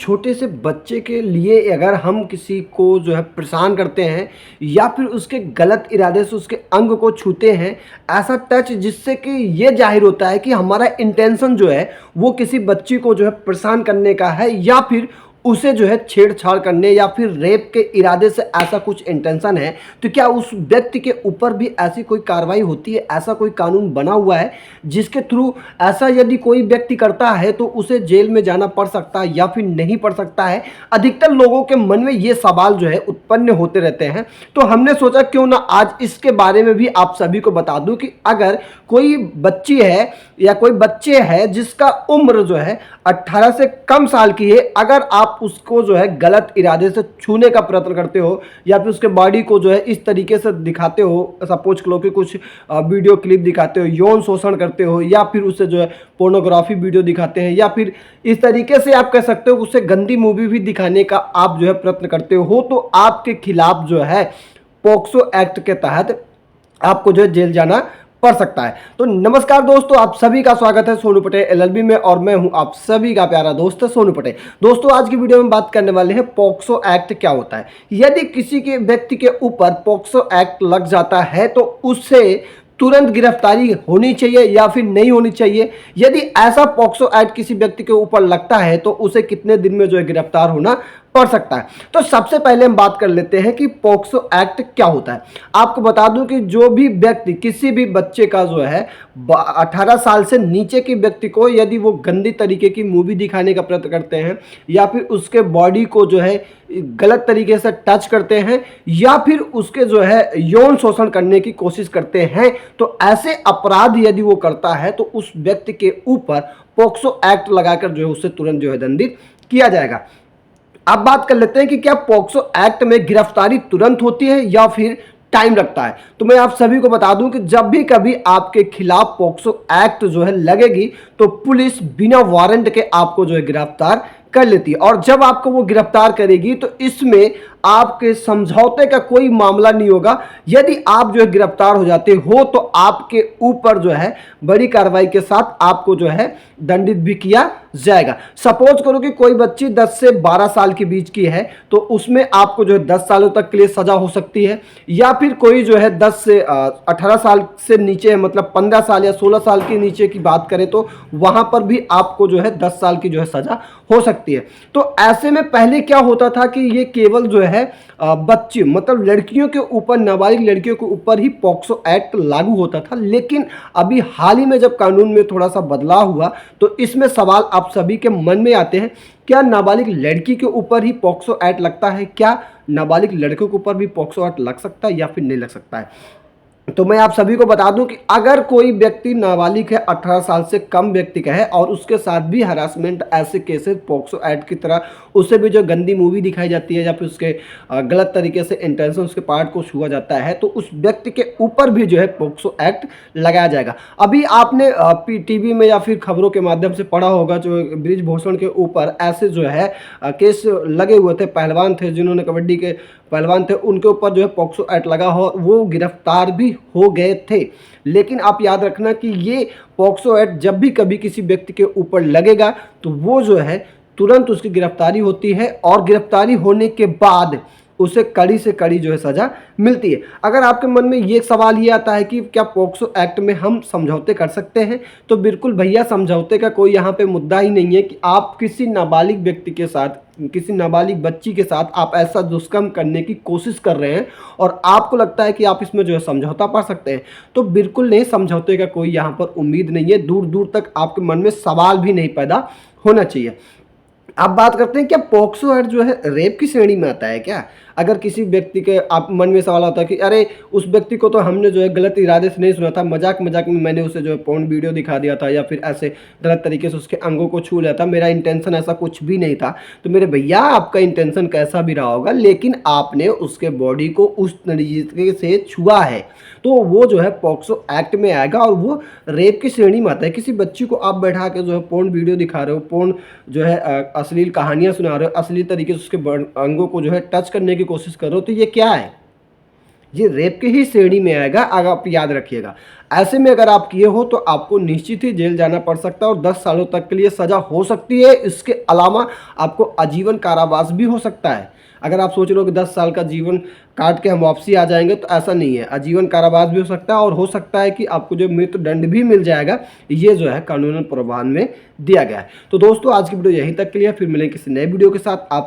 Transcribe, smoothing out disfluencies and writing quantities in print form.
छोटे से बच्चे के लिए अगर हम किसी को जो है परेशान करते हैं या फिर उसके गलत इरादे से उसके अंग को छूते हैं, ऐसा टच जिससे कि ये जाहिर होता है कि हमारा इंटेंशन जो है वो किसी बच्ची को जो है परेशान करने का है या फिर उसे जो है छेड़छाड़ करने या फिर रेप के इरादे से ऐसा कुछ इंटेंशन है, तो क्या उस व्यक्ति के ऊपर भी ऐसी कोई कार्रवाई होती है? ऐसा कोई कानून बना हुआ है जिसके थ्रू ऐसा यदि कोई व्यक्ति करता है तो उसे जेल में जाना पड़ सकता है या फिर नहीं पड़ सकता है? अधिकतर लोगों के मन में ये सवाल जो है उत्पन्न होते रहते हैं। तो हमने सोचा क्यों ना आज इसके बारे में भी आप सभी को बता दूं कि अगर कोई बच्ची है या कोई बच्चे है जिसका उम्र जो है 18 से कम साल की है, अगर आप उसको जो है गलत इरादे से छूने का प्रयत्न करते हो या फिर उसके बॉडी को जो है इस तरीके से दिखाते हो, सपोज करो कि कुछ वीडियो क्लिप दिखाते हो, यौन शोषण करते हो या फिर उससे जो है पोर्नोग्राफी वीडियो दिखाते हैं या फिर इस तरीके से आप कह सकते हो उससे गंदी मूवी भी दिखाने का आप जो है प्रयत्न करते हो, तो आपके खिलाफ जो है पोक्सो एक्ट के तहत आपको जो है जेल जाना पड़ सकता है। तो नमस्कार दोस्तों, आप सभी का स्वागत है सोनू पटेल एलएलबी में और मैं हूं आप सभी का प्यारा दोस्त सोनू पटेल। दोस्तों आज की वीडियो में बात करने वाले हैं पोक्सो एक्ट क्या होता है। यदि किसी के व्यक्ति के ऊपर पोक्सो एक्ट लग जाता है तो उससे तुरंत गिरफ्तारी होनी चाहिए या फिर नहीं होनी चाहिए? यदि ऐसा पोक्सो एक्ट किसी व्यक्ति के ऊपर लगता है तो उसे कितने दिन में जो है गिरफ्तार होना पड़ सकता है? तो सबसे पहले हम बात कर लेते हैं कि पोक्सो एक्ट क्या होता है। आपको बता दूं कि जो भी व्यक्ति किसी भी बच्चे का जो है 18 साल से नीचे के व्यक्ति को यदि वो गंदी तरीके की मूवी दिखाने का प्रयत्न करते हैं या फिर उसके बॉडी को जो है गलत तरीके से टच करते हैं या फिर उसके जो है यौन शोषण करने की कोशिश करते हैं, तो ऐसे अपराध यदि वो करता है तो उस व्यक्ति के ऊपर पोक्सो एक्ट लगाकर जो है उससे तुरंत जो है दंडित किया जाएगा। अब बात कर लेते हैं कि क्या पोक्सो एक्ट में गिरफ्तारी तुरंत होती है या फिर टाइम लगता है। तो मैं आप सभी को बता दूं कि जब भी कभी आपके खिलाफ पोक्सो एक्ट जो है लगेगी तो पुलिस बिना वारंट के आपको जो है गिरफ्तार कर लेती है और जब आपको वो गिरफ्तार करेगी तो इसमें आपके समझौते का कोई मामला नहीं होगा। यदि आप जो है गिरफ्तार हो जाते हो तो आपके ऊपर जो है बड़ी कार्रवाई के साथ आपको जो है दंडित भी किया जाएगा। सपोज करो कि कोई बच्ची 10 से 12 साल के बीच की है तो उसमें आपको जो है 10 सालों तक के लिए सजा हो सकती है, या फिर कोई जो है 10 से 18 साल से नीचे है, मतलब 15 साल या 16 साल के नीचे की बात करें तो वहां पर भी आपको जो है 10 साल की जो है सजा हो सकती है। तो ऐसे में पहले क्या होता था कि ये केवल जो है बच्चे मतलब लड़कियों के ऊपर, नाबालिग लड़कियों के ऊपर ही पोक्सो एक्ट लागू होता था, लेकिन अभी हाल ही में जब कानून में थोड़ा सा बदलाव हुआ तो इसमें सवाल आप सभी के मन में आते हैं, क्या नाबालिग लड़की के ऊपर ही पोक्सो एक्ट लगता है? क्या नाबालिग लड़कों के ऊपर भी पोक्सो एक्ट लग सकता है या फिर नहीं लग सकता है? तो मैं आप सभी को बता दूं कि अगर कोई व्यक्ति नाबालिग है, 18 साल से कम व्यक्ति का है और उसके साथ भी हरासमेंट ऐसे केसेस पोक्सो एक्ट की तरह उसे भी जो गंदी मूवी दिखाई जाती है या फिर उसके गलत तरीके से इंटेंशन उसके पार्ट को छुआ जाता है तो उस व्यक्ति के ऊपर भी जो है पोक्सो एक्ट लगाया जाएगा। अभी आपने टीवी में या फिर खबरों के माध्यम से पढ़ा होगा जो ब्रिजभूषण के ऊपर ऐसे जो है केस लगे हुए थे, पहलवान थे जिन्होंने कबड्डी के पहलवान थे, उनके ऊपर जो है पोक्सो एक्ट लगा हो, वो गिरफ्तार भी हो गए थे। लेकिन आप याद रखना कि ये पोक्सो एक्ट जब भी कभी किसी व्यक्ति के ऊपर लगेगा तो वो जो है तुरंत उसकी गिरफ्तारी होती है और गिरफ्तारी होने के बाद उसे कड़ी से कड़ी जो है सजा मिलती है। अगर आपके मन में ये सवाल ये आता है कि क्या पोक्सो एक्ट में हम समझौते कर सकते हैं, तो बिल्कुल भैया, समझौते का कोई यहाँ पे मुद्दा ही नहीं है कि आप किसी नाबालिग व्यक्ति के साथ, किसी नाबालिग बच्ची के साथ आप ऐसा दुष्कर्म करने की कोशिश कर रहे हैं और आपको लगता है कि आप इसमें जो है समझौता पा सकते हैं, तो बिल्कुल नहीं, समझौते का कोई यहाँ पर उम्मीद नहीं है। दूर दूर तक आपके मन में सवाल भी नहीं पैदा होना चाहिए। अब बात करते हैं, क्या पोक्सो एक्ट जो है रेप की श्रेणी में आता है क्या? अगर किसी व्यक्ति के आप मन में सवाल आता है कि अरे उस व्यक्ति को तो हमने जो है गलत इरादे से नहीं सुना था, मजाक मजाक में मैंने उसे जो है पोर्न वीडियो दिखा दिया था या फिर ऐसे गलत तरीके से उसके अंगों को छू लिया था, मेरा इंटेंशन ऐसा कुछ भी नहीं था। तो मेरे भैया, आपका इंटेंशन कैसा भी रहा होगा लेकिन आपने उसके बॉडी को उस तरीके से छुआ है तो वो जो है पोक्सो एक्ट में आएगा और वो रेप की श्रेणी में आता है। किसी बच्ची को आप बैठा के जो है पोर्न वीडियो दिखा रहे हो, पोर्न जो है अश्लील कहानियां सुना रहे हो, असली तरीके से उसके अंगों को जो है टच करने की कोशिश कर रहे हो, तो ये क्या है? ये रेप की ही श्रेणी में आएगा, अगर आप याद रखिएगा। ऐसे में अगर आप किए हो तो आपको निश्चित ही जेल जाना पड़ सकता है और 10 सालों तक के लिए सजा हो सकती है। इसके अलावा आपको आजीवन कारावास भी हो सकता है। अगर आप सोच रहे हो कि 10 साल का जीवन काट के हम वापसी आ जाएंगे, तो ऐसा नहीं है। आजीवन कारावास भी हो सकता है और हो सकता है कि आपको जो मृत्यु दंड भी मिल जाएगा। ये जो है कानूनन प्रावधान में दिया गया है। तो दोस्तों आज की वीडियो यहीं तक के लिए, फिर मिलेंगे किसी नए वीडियो के साथ। आप